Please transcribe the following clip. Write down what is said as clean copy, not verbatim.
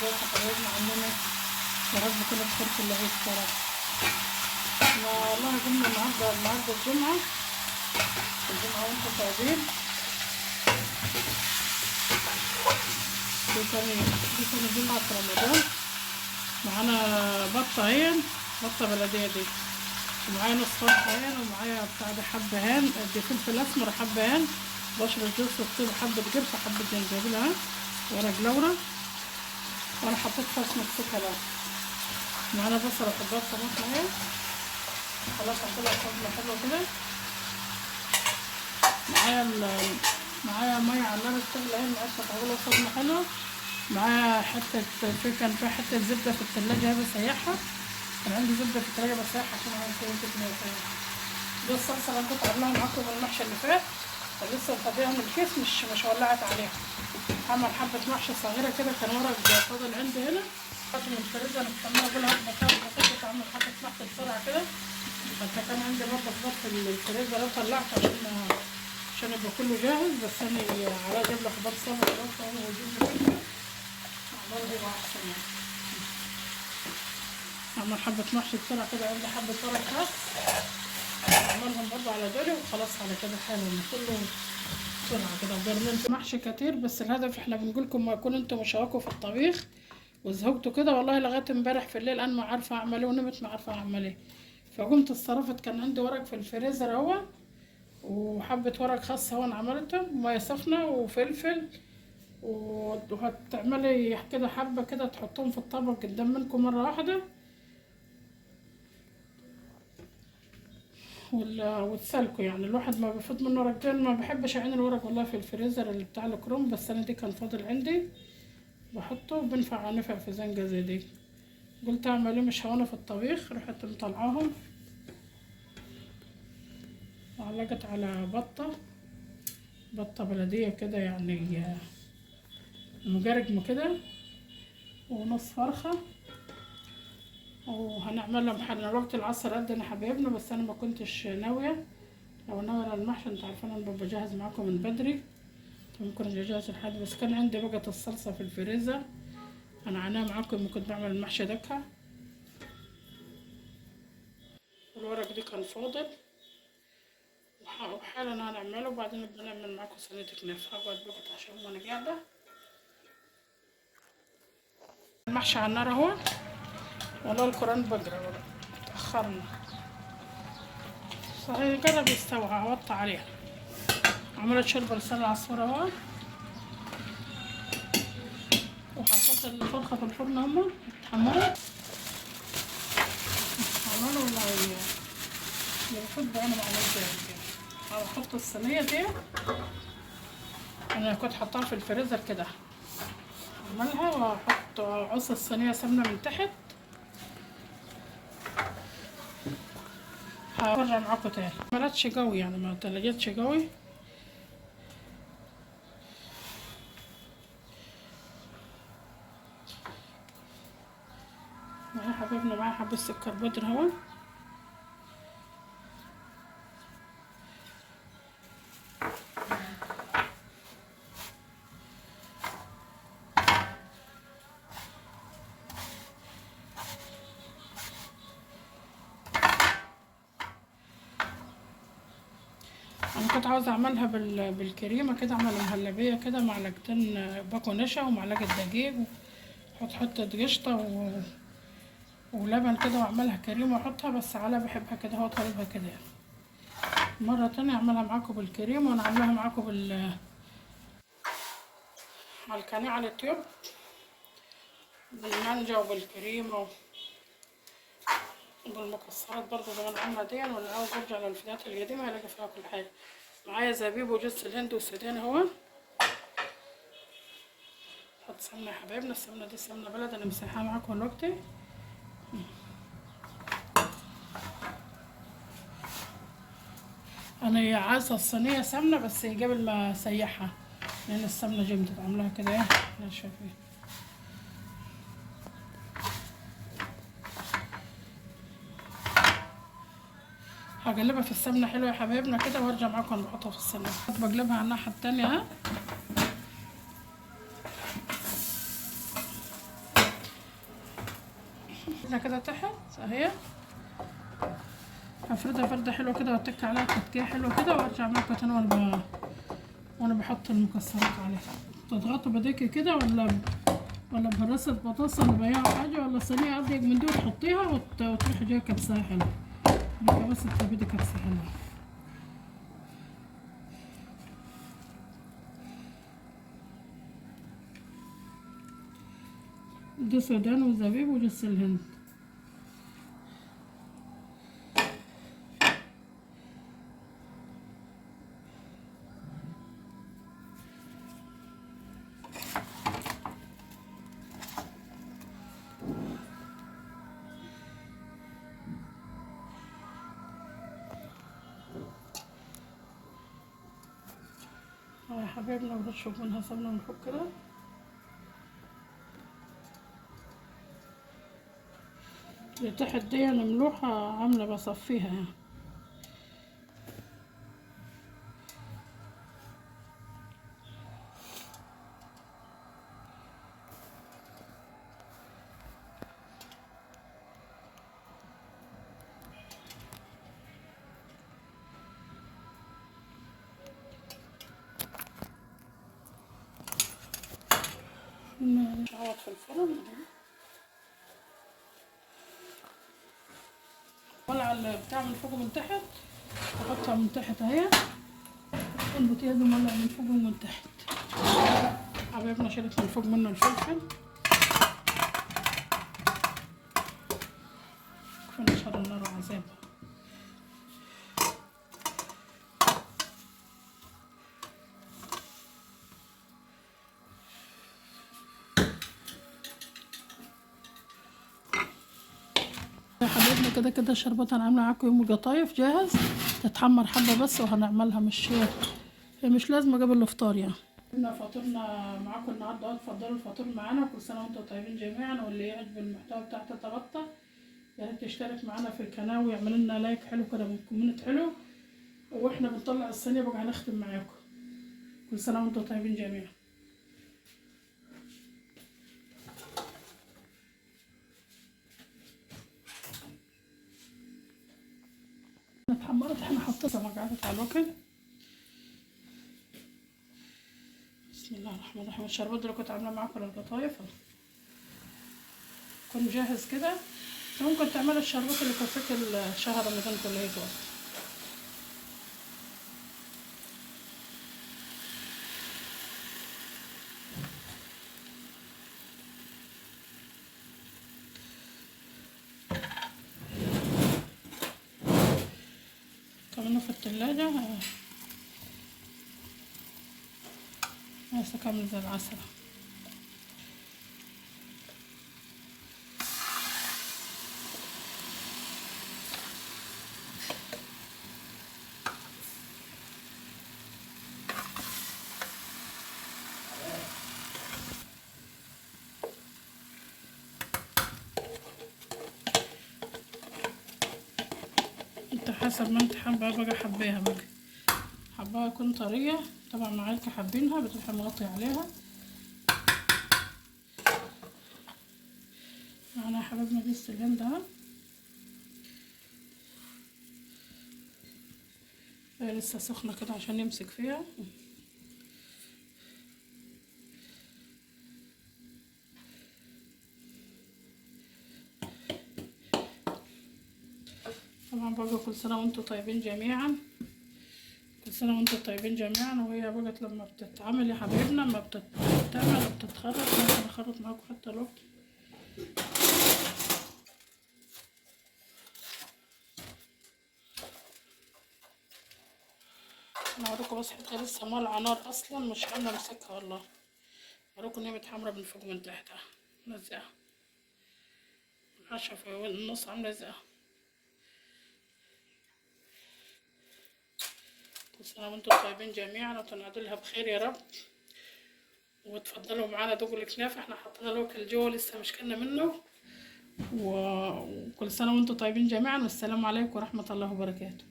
ازيكم حبايبنا عاملين ايه؟ يا رب كل بخير كل عيد يا رب. احنا والله جبنا النهارده الجمعة وانتم طيبين. دي كان جمعة في رمضان. معانا بطة اهي، بطة بلدية دي، ومعايا نص فرخة اهي، ومعايا بتاع ده حبهان دي فلفل اسمر، حبهان بشرة جوز الطيب، حبة قرفة، حبة جنزبيل اهي، ورق لورا، وانا حطيت فص مكسوكة بقى. معانا بصل وحبات طماطم اهي، خلاص هاخدها صدمة حلوة كده. معايا مية على النار تغلي اهي، مقشرة هاخدها صدمة حلوة. معايا كان في حتة زبدة في التلاجة اهي بسيحها، كان عندي زبدة في التلاجة بسيحها عشان اعمل كده كده. دي الصلصة اللي انا كنت عاملاها معاكم من المحشي اللي فات، لسه مفضيها من الكيس، مش ولعت عليها. هعمل حبة محشي صغيرة كده، كان ورق فاضل عندي هنا، خدت من الفريزر مستنيه اقول هات بطاطس، اعمل حبة محشي بسرعة كده. حتى كان عندي برضه خضار في الفريزر طلعته عشان يبقى كله جاهز، بس انا على اجيب له خضار سلطة برضه واجيب له فلفل برضه احسن يعني. اعمل حبة محشي بسرعة كده، عندي حبة ورق خاص اعملهم برضه على دوري، وخلاص على كده حلو كله بسرعة كده. وجربين محشي كتير، بس الهدف احنا بنقولكم ما يكون انتم مشاوكوا في الطبيخ وزهقتوا كده. والله لغاية امبارح في الليل انا ما عارفة اعمل ايه، ونمت ما عارفة اعمل ايه، فقمت اتصرفت. كان عندي ورق في الفريزر اهو، وحبة ورق خاص اهو انا عملته، مية سخنة وفلفل، وهتعملي كده حبة كده تحطهم في الطبق قدام منكم مرة واحدة، وتسلكوا. يعني الواحد ما بيفوت منه ورقتين، ما بحبش اعين الورق والله في الفريزر اللي بتاع الكروم، بس انا دي كان فاضل عندي بحطه، بنفع نفع في زنقة زي دي. قلت اعمل ايه مش هوانا في الطبيخ، رحت مطلعاهم وعلقت على بطة بلدية كده يعني مجرجمة كده، ونص فرخة، وهنعمل لهم حل وقت العصر قدنا حبايبنا. بس انا ما كنتش ناوية، لو ناوية على المحشي انت عارفين انا ببقى جاهز معاكم من بدري، ممكن اجهز لحد، بس كان عندي بقت الصلصة في الفريزر انا عناها معاكم، كنت بعمل المحشي دكة. الورق دي كان فاضل وحالا هنعمله، وبعدين بنعمل معاكم صينية كنافة. هقعد بقى عشان وانا قاعدة. المحشي على النار اهو، والله القرآن بقرا ولا تأخرنا، صحيح جرب يستوى، هوطي عليها. عملت شوربة لسان العصفور اهو، وحطيت الفرخة في الفرن هما اتحمرت. عملوا ولا يرفض انا بعمل كده. هحط الصينية دي، انا كنت حطاها في الفريزر كده، اعملها واحط عص الصينية سمنة من تحت. هرجع معاكم تاني، ملتش قوي يعني ما تلجتش قوي. معايا حبيبنا، معايا حبة سكر بودرة اهو، انا كنت عاوزة اعملها بالكريمة كده، اعمل مهلبية كده، معلقتين باكو نشا ومعلقة دقيق، واحط حتة قشطة ولبن كده، واعملها كريمة واحطها، بس على بحبها كده هو طالبها كده. مرة تانية اعملها معاكم بالكريمة، وانا عاملاها معاكم على القناة على اليوتيوب بالمانجا وبالكريمة وبالمكسرات برضه زي ما انا عاملة دي. ولا عاوز ارجع للفيديوهات القديمة هلاقي فيها كل حاجة. معايا زبيب وجوز الهند والسوداني اهو. نحط سمنة يا حبايبنا، السمنة دي سمنة بلد انا مسيحاها معاكم دلوقتي. انا عايزة الصينية سمنة بس قبل ما اسيحها، لان السمنة جمدت، عاملاها كده ايه ناشفة فيه. هقلبها في السمنة حلوة يا حبايبنا كده، وارجع معاكم بحطها في الصينية. بقلبها على الناحية التانية اهي، احنا كده تحت اهي، هفردها فردة حلوة كده واتك عليها تكية حلوة كده وارجع معاكم تاني وانا بحط المكسرات عليها. تضغطوا بديكي كده ولا بهرسة بطاطس ولا بياع حاجة ولا صينية أضيق من دول تحطيها وتروحي جاية كبساها حلوة. بدك بس تبدي كبسة حلوة. ده سودان وزبيب وجوز الهند. يا حبايبنا بنشرب منها سمنة من فوق كده. اللي تحت دي انا ملوحة عاملة بصفيها يعني. نقعد في الفرن ولع البتاع من فوق ومن تحت، احطها من تحت اهي. البوتياز مولع من فوق ومن تحت. حبايبنا شلت من فوق منه الفلفل. كفاية شر النار وعذابها. يا حبايبنا كده كده الشربات انا عامله معاكم يوم القطايف جاهز، تتحمر حبه بس وهنعملها مش لازم قبل الافطار يعني. احنا فطرنا معاكم النهارده، اتفضلوا الفطور معانا. كل سنه وانتم طيبين جميعا. واللي يعجب المحتوى بتاع تيتا بطه يا ريت تشترك معانا في القناه ويعمل لنا لايك حلو كده وكومنت حلو، واحنا بنطلع الصينيه بقى هنختم معاكم. كل سنه وانتم طيبين جميعا. اتحمرت، احنا حطينا سمكات على الوكل. بسم الله الرحمن الرحيم. الشربات اللي كنت عامله معاكم للقطايف كان جاهز كده. ممكن تعملوا الشربات اللي كفيك الشهر رمضان كله هيك بس. كمان في التلاجة هسه كامل زي العسل. انت حسب ما انت حابه بقى حباها بقى، حباها تكون طريه طبعا معاكي حابينها بتروحي مغطي عليها. معانا يا حبايبنا جوز الهند اهو. هي لسه سخنه كده عشان يمسك فيها. طبعا بقى كل سنه وانتم طيبين جميعا. كل سنه وانتم طيبين جميعا. وهي بقت لما بتتعمل يا حبايبنا لما بتتعمل وبتتخرط ممكن اخرط معاكم حتى الوقت. انا هوريكم بس حته لسه مولعه نار اصلا مش عامله امسكها والله. هوريكم ان هي متحمره من فوق ومن تحت اهي لزقه. الحشه في النص عامله زقه. كل سنه وانتم طيبين جميعا وتنعدوا لها بخير يا رب. وتفضلوا معانا دوقوا الكنافه. احنا حطينا الوكل جوه لسه مش كلنا منه. وكل سنه وانتم طيبين جميعا. والسلام عليكم ورحمه الله وبركاته.